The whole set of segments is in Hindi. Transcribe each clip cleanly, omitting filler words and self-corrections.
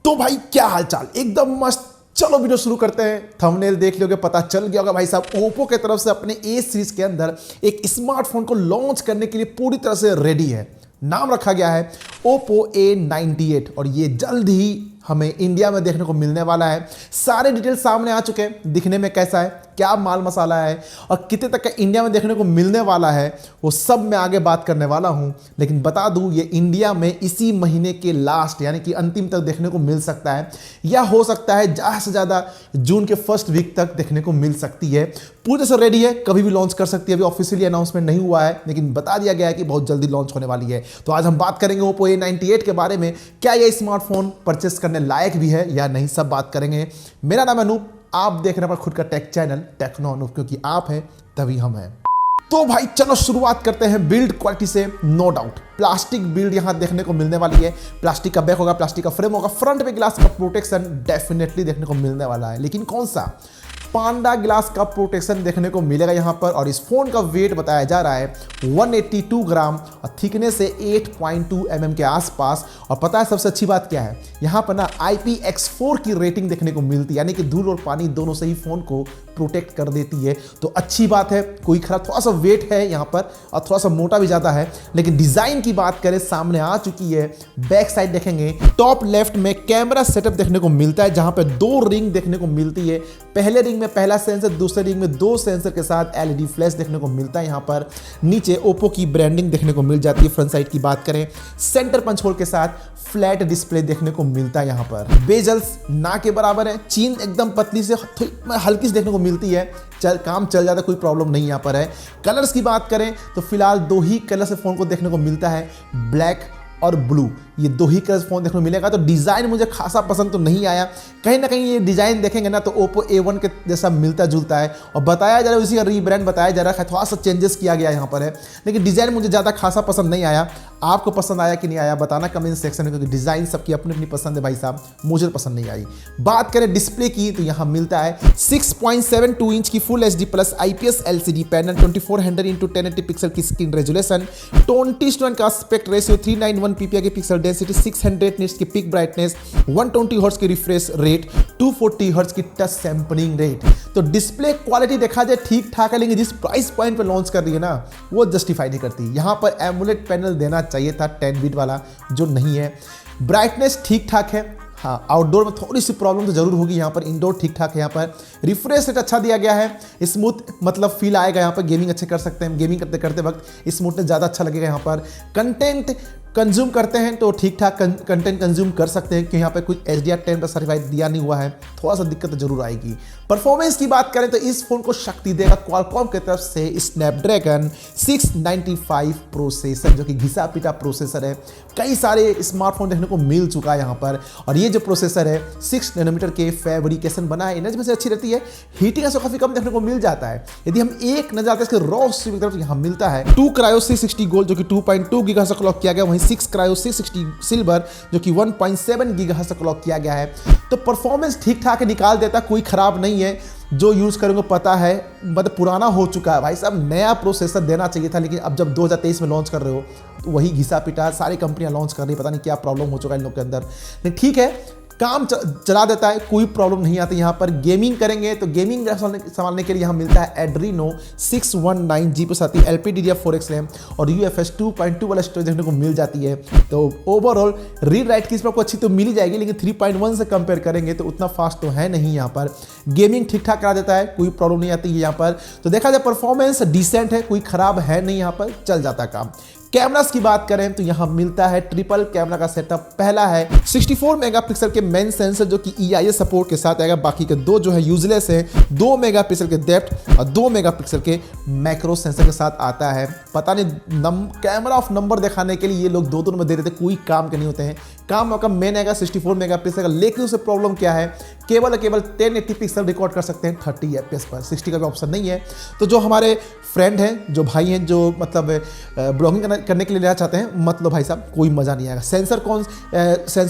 तो भाई क्या हालचाल, एकदम मस्त। चलो वीडियो शुरू करते हैं। थंबनेल देख लोगे, पता चल गया होगा भाई साहब ओप्पो की तरफ से अपने ए सीरीज के अंदर एक स्मार्टफोन को लॉन्च करने के लिए पूरी तरह से रेडी है। नाम रखा गया है ओप्पो A98 और ये जल्द ही हमें इंडिया में देखने को मिलने वाला है। सारे डिटेल सामने आ चुके हैं, दिखने में कैसा है, क्या माल मसाला है और कितने तक का इंडिया में देखने को मिलने वाला है, वो सब मैं आगे बात करने वाला हूं। लेकिन बता दूं, ये इंडिया में इसी महीने के लास्ट यानी कि अंतिम तक देखने को मिल सकता है, या हो सकता है ज़्यादा से ज़्यादा जून के फर्स्ट वीक तक देखने को मिल सकती है। पूरी तरह से रेडी है, कभी भी लॉन्च कर सकती है। अभी ऑफिशियली अनाउंसमेंट नहीं हुआ है, लेकिन बता दिया गया है कि बहुत जल्दी लॉन्च होने वाली है। तो आज हम बात करेंगे ओप्पो A98 के बारे में, क्या यह स्मार्टफोन परचेस करने लायक भी है या नहीं, सब बात करेंगे। मेरा नाम है अनूप, आप देख रहे हैं अपना खुद का टेक चैनल टेक्नो अनूप, क्योंकि आप हैं तभी हम हैं। तो भाई चलो शुरुआत करते हैं बिल्ड क्वालिटी से। नो डाउट प्लास्टिक बिल्ड यहां देखने को मिलने वाली है। प्लास्टिक का बैक होगा, प्लास्टिक का फ्रेम होगा, फ्रंट पे ग्लास का प्रोटेक्शन डेफिनेटली देखने को मिलने वाला है। लेकिन कौन सा? पांडा ग्लास का प्रोटेक्शन देखने को मिलेगा यहाँ पर। और इस फोन का वेट बताया जा रहा है 182 ग्राम और थिकनेस से 8.2 mm के आसपास। और पता है सबसे अच्छी बात क्या है, यहाँ पर ना IPX4 की रेटिंग देखने को मिलती है, यानी कि धूल और पानी दोनों से ही फोन को प्रोटेक्ट कर देती है। तो अच्छी बात है, कोई खराब, थोड़ा सा वेट है यहाँ पर और थोड़ा सा मोटा भी ज़्यादा है। लेकिन डिज़ाइन की बात करें, सामने आ चुकी है। बैक साइड देखेंगे, टॉप लेफ्ट में कैमरा सेटअप देखने को मिलता है, जहाँ पर 2 रिंग देखने को मिलती है। पहले रिंग में पहला सेंसर, दूसरे रिंग में 2 सेंसर के साथ LED फ्लैश देखने को मिलता है। यहाँ पर नीचे ओप्पो की ब्रांडिंग देखने को मिल जाती है। फ्रंट साइड की बात करें, सेंटर पंच होल के साथ फ्लैट डिस्प्ले देखने को मिलता है। यहाँ पर बेजल्स ना के बराबर है, चीन एकदम पतली से हल्की से देखने को मिलती है। काम चल जाता है, कोई प्रॉब्लम नहीं यहाँ पर है। कलर्स की बात करें तो फिलहाल 2 ही कलर से फोन को देखने को मिलता है, ब्लैक और ब्लू। ये 2 ही कलर फोन देखने को मिलेगा। तो डिज़ाइन मुझे खासा पसंद तो नहीं आया। कहीं ना कहीं ये डिज़ाइन देखेंगे ना तो ओप्पो A1 के जैसा मिलता जुलता है और बताया जा रहा है उसी का रीब्रांड बताया जा रहा है, थोड़ा सा चेंजेस किया गया यहाँ पर है। लेकिन डिज़ाइन मुझे ज़्यादा खासा पसंद नहीं आया। आपको पसंद आया कि नहीं आया बताना कमेंट सेक्शन में, क्योंकि डिज़ाइन सबकी अपनी अपनी पसंद है भाई साहब, मुझे पसंद नहीं आई। बात करें डिस्प्ले की तो यहाँ मिलता है 6.72 इंच की full HD plus IPS LCD panel, 2400 × 1080 pixel की स्क्रीन रेजोल्यूशन, 20:1 का एस्पेक्ट रेशियो, 391 ppi की पिक्सल डेंसिटी, 600 निट्स की पिक ब्राइटनेस, 120 हर्ट्ज की रिफ्रेश रेट, 240 हर्ट्ज की टच सैंपलिंग रेट। तो डिस्प्ले क्वालिटी देखा जाए ठीक ठाक है, लेकिन जिस प्राइस पॉइंट पे लॉन्च कर रही है ना वो जस्टिफाई नहीं करती। यहाँ पर एमुलेट पैनल देना चाहिए था 10 बिट वाला, जो नहीं है। ब्राइटनेस ठीक ठाक है। हाँ, आउटडोर में थोड़ी सी प्रॉब्लम तो जरूर होगी, यहाँ पर इंडोर ठीक ठाक है। यहाँ पर रिफ्रेश रेट अच्छा दिया गया है, स्मूथ मतलब फील आएगा। यहाँ पर गेमिंग अच्छे कर सकते हैं, गेमिंग करते करते वक्त स्मूथनेस ज़्यादा अच्छा लगेगा। यहाँ पर कंटेंट कंज्यूम करते हैं तो ठीक ठाक कंटेंट कंज्यूम कर सकते हैं, क्योंकि यहाँ पे कुछ HDR10 पर सर्टिफाइड दिया नहीं हुआ है, थोड़ा सा दिक्कत जरूर आएगी। परफॉर्मेंस की बात करें तो इस फोन को शक्ति देगा क्वालकॉम की तरफ से स्नैपड्रैगन 695 प्रोसेसर, जो कि घिसा पिटा प्रोसेसर है। कई सारे स्मार्टफोन देखने को मिल चुका है यहाँ पर। और ये जो प्रोसेसर है 6 नैनोमीटर के फैब्रिकेशन बना है, एनर्जी में से अच्छी रहती है, हीटिंग से काफी कम देखने को मिल जाता है। यदि हम एक नजर आते हैं इसके रॉ की तरफ, यहाँ मिलता है 2 क्रायो 660 गोल्ड, जो कि 2.2 गीगाहर्ट्ज क्लॉक किया गया, वहीं 6 क्रायो 660 सिल्वर, जो कि 1.7 गीगाहर्ट्ज क्लॉक किया गया है। तो परफॉर्मेंस ठीक ठाक निकाल देता, कोई खराब नहीं है। जो यूज़ करेंगे पता है, मतलब पुराना हो चुका है भाई साहब, नया प्रोसेसर देना चाहिए था। लेकिन अब जब 2023 में लॉन्च कर रहे हो तो वही घिसा पिटा सारी कंपनियां लॉन्च कर रही है, पता नहीं क्या प्रॉब्लम हो चुका है इन लोग के अंदर। लेकिन ठीक है, काम चला देता है, कोई प्रॉब्लम नहीं आती। यहाँ पर गेमिंग करेंगे तो गेमिंग संभालने के लिए यहाँ मिलता है Adreno 619 जीपीयू साथ ही LPDDR4X रैम और UFS 2.2 वाला स्टोरेज देखने को मिल जाती है। तो ओवरऑल रीड राइट की स्पीड आपको अच्छी तो मिल ही जाएगी, लेकिन 3.1 से कंपेयर करेंगे तो उतना फास्ट तो है नहीं। यहाँ पर गेमिंग ठीक ठाक करा देता है, कोई प्रॉब्लम नहीं आती है यहाँ पर। तो देखा जाए परफॉर्मेंस डिसेंट है, कोई खराब है नहीं, यहाँ पर चल जाता है काम। कैमरास की बात करें तो यहां मिलता है ट्रिपल कैमरा का सेटअप। पहला है 64 मेगापिक्सल के मेन सेंसर, जो कि EIS सपोर्ट के साथ आएगा। बाकी के 2 जो है यूजलेस है, 2 मेगापिक्सल के डेप्थ और 2 मेगापिक्सल के मैक्रो सेंसर के साथ आता है। पता नहीं कैमरा ऑफ नंबर दिखाने के लिए ये लोग 2 नंबर दे रहे थे, कोई काम के नहीं होते हैं। काम आपका मेन आएगा 64 मेगापिक्सल का, लेकिन उससे प्रॉब्लम क्या है, केवल 1080 पिक्सल रिकॉर्ड कर सकते हैं 30 FPS पर, 60 का भी ऑप्शन नहीं है। तो जो हमारे फ्रेंड हैं, जो भाई हैं, जो मतलब ब्लॉगिंग करने के लिए लेना चाहते हैं, मतलब भाई साहब कोई मज़ा नहीं आएगा। सेंसर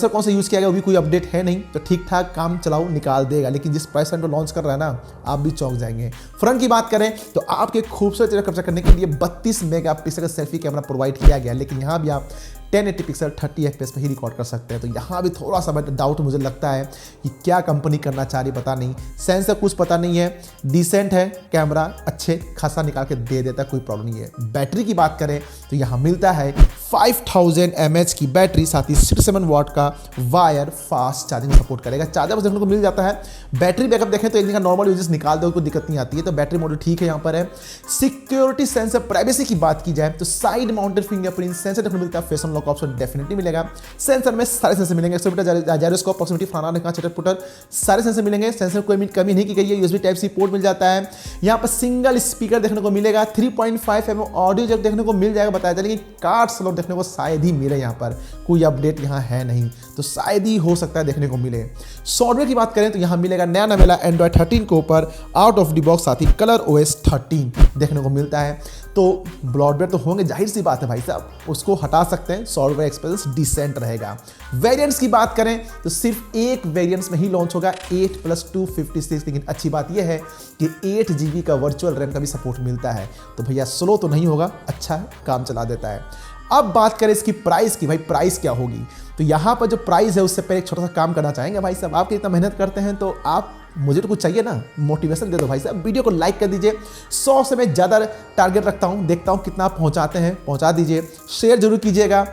कौन सा यूज़ किया गया, वो भी कोई अपडेट है नहीं। तो ठीक ठाक काम चलाओ निकाल देगा, लेकिन जिस प्राइस पॉइंट पर लॉन्च कर रहा है ना, आप भी चौंक जाएंगे। फ्रंट की बात करें तो आपके खूबसूरत चेहरा कैप्चर करने के लिए 32 मेगापिक्सल का सेल्फी कैमरा प्रोवाइड किया गया, लेकिन यहाँ भी आप 1080 पिक्सल 30 FPS पे ही रिकॉर्ड कर सकते हैं। तो यहाँ भी थोड़ा सा डाउट मुझे लगता है कि क्या कंपनी करना चाह रही पता नहीं। सेंसर कुछ पता नहीं है, डिसेंट है, कैमरा अच्छे खासा निकाल के दे देता है, कोई प्रॉब्लम नहीं है। बैटरी की बात करें तो यहाँ मिलता है 5000 mAh की बैटरी, साथ ही 67 वाट का वायर फास्ट चार्जिंग सपोर्ट करेगा। चार्जर बस देखने को मिल जाता है। बैटरी बैकअप देखें तो एक दिन का नॉर्मल यूजेस निकाल दो, कोई दिक्कत नहीं आती है। तो बैटरी मॉडल ठीक है यहाँ पर है। सिक्योरिटी सेंसर प्राइवेसी की बात की जाए तो साइड माउंटेड फिंगरप्रिंट सेंसर देखने को मिलता है, फेस अनलॉक ऑप्शन डेफिनेटली मिलेगा। सेंसर में सारे सेंसर मिलेंगे, एक्सेलेरोमीटर, जायरोस्कोप, प्रॉक्सिमिटी, फाना, चटर-पुटर सारे सेंसर मिलेंगे। सेंसर कोई कमी नहीं की गई है। यूएसबी टाइप सी पोर्ट मिल जाता है। यहाँ पर सिंगल स्पीकर देखने को मिलेगा, 3.5 mm ऑडियो जैक देखने को मिल जाएगा, बताया जाए। लेकिन कार्ड स्लॉट देखने को शायद ही मिले, यहाँ पर कोई अपडेट यहाँ है नहीं, तो शायद ही हो सकता है देखने को मिले। सॉफ्टवेयर की बात करें तो यहाँ मिलेगा नया नवेला एंड्रॉइड 13 के ऊपर आउट ऑफ द बॉक्स, साथ ही कलर OS 13 देखने को मिलता है। तो ब्रॉडबैंड तो होंगे, जाहिर सी बात है भाई साहब, उसको हटा सकते हैं। सॉफ्टवेयर एक्सपीरियंस डिसेंट रहेगा। वेरिएंट्स की बात करें तो सिर्फ एक वेरिएंट्स में ही लॉन्च होगा, 8+256। लेकिन अच्छी बात यह है कि 8 GB का वर्चुअल रैम का भी सपोर्ट मिलता है। तो भैया स्लो तो नहीं होगा, अच्छा है, काम चला देता है। अब बात करें इसकी प्राइस की, भाई प्राइस क्या होगी, तो यहाँ पर जो प्राइस है उससे पहले एक छोटा सा काम करना चाहेंगे भाई साहब। आपके इतना मेहनत करते हैं तो आप मुझे तो कुछ चाहिए ना, मोटिवेशन दे दो भाई साहब। वीडियो को लाइक कर दीजिए, 100 से मैं ज़्यादा टारगेट रखता हूँ, देखता हूँ कितना आप पहुँचाते हैं, पहुँचा दीजिए। शेयर जरूर कीजिएगा,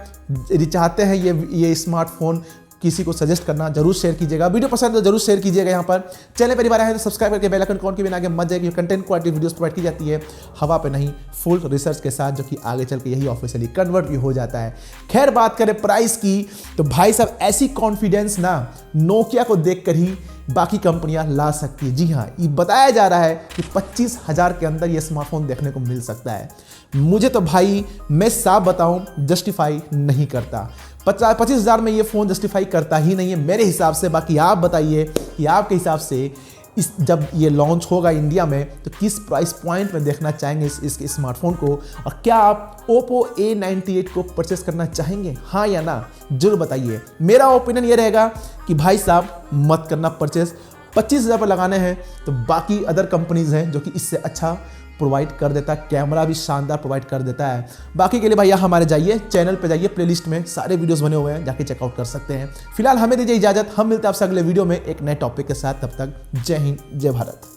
यदि चाहते हैं ये स्मार्टफोन किसी को सजेस्ट करना, जरूर शेयर कीजिएगा। वीडियो पसंद तो जरूर शेयर कीजिएगा। यहाँ पर चैनल पहली बार आए तो सब्सक्राइब करके बेल आइकन के बिना आगे मत जाएगी। कंटेंट क्वालिटी वीडियोस प्रोवाइड की जाती है हवा पे नहीं, फुल रिसर्च के साथ, जो कि आगे चल के यही ऑफिशियली कन्वर्ट भी हो जाता है। खैर बात करें प्राइस की तो भाई साहब ऐसी कॉन्फिडेंस ना नोकिया को देखकर ही बाकी कंपनियां ला सकती है। जी हाँ, ये बताया जा रहा है कि 25,000 के अंदर ये स्मार्टफोन देखने को मिल सकता है। मुझे तो भाई मैं साफ बताऊं जस्टिफाई नहीं करता। 25,000 में ये फ़ोन जस्टिफाई करता ही नहीं है मेरे हिसाब से। बाकी आप बताइए कि आपके हिसाब से जब ये लॉन्च होगा इंडिया में तो किस प्राइस पॉइंट में देखना चाहेंगे इस स्मार्टफोन को, और क्या आप Oppo A98 को परचेस करना चाहेंगे, हाँ या ना, जरूर बताइए। मेरा ओपिनियन ये रहेगा कि भाई साहब मत करना परचेस। 25,000 पर लगाने हैं तो बाकी अदर कंपनीज हैं जो कि इससे अच्छा प्रोवाइड कर देता है, कैमरा भी शानदार प्रोवाइड कर देता है। बाकी के लिए भैया हमारे जाइए चैनल पे जाइए, प्लेलिस्ट में सारे वीडियोस बने हुए हैं, जाके चेकआउट कर सकते हैं। फिलहाल हमें दीजिए इजाजत, हम मिलते हैं आपसे अगले वीडियो में एक नए टॉपिक के साथ। तब तक जय हिंद, जय भारत।